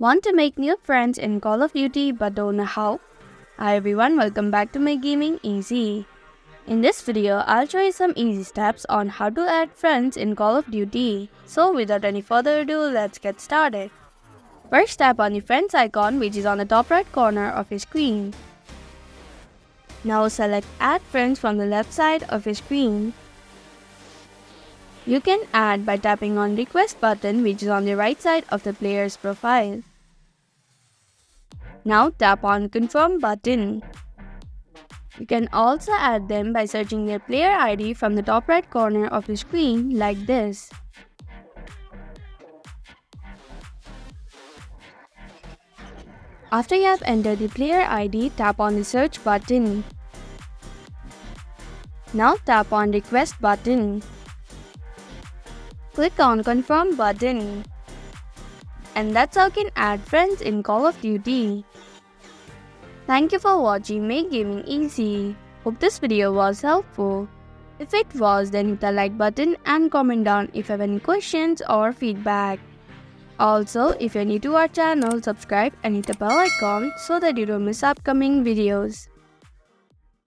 Want to make new friends in Call of Duty but don't know how? Hi everyone, welcome back to Make Gaming Easy. In this video, I'll show you some easy steps on how to add friends in Call of Duty. So without any further ado, let's get started. First, tap on the friends icon which is on the top right corner of your screen. Now select Add Friends from the left side of your screen. You can add by tapping on Request button which is on the right side of the player's profile. Now tap on Confirm button. You can also add them by searching their player ID from the top right corner of the screen like this. After you have entered the player ID, tap on the Search button. Now tap on Request button. Click on Confirm button. And that's how you can add friends in Call of Duty. Thank you for watching Make Gaming Easy. Hope this video was helpful. If it was, then hit the like button and comment down if you have any questions or feedback. Also, if you're new to our channel, subscribe and hit the bell icon so that you don't miss upcoming videos.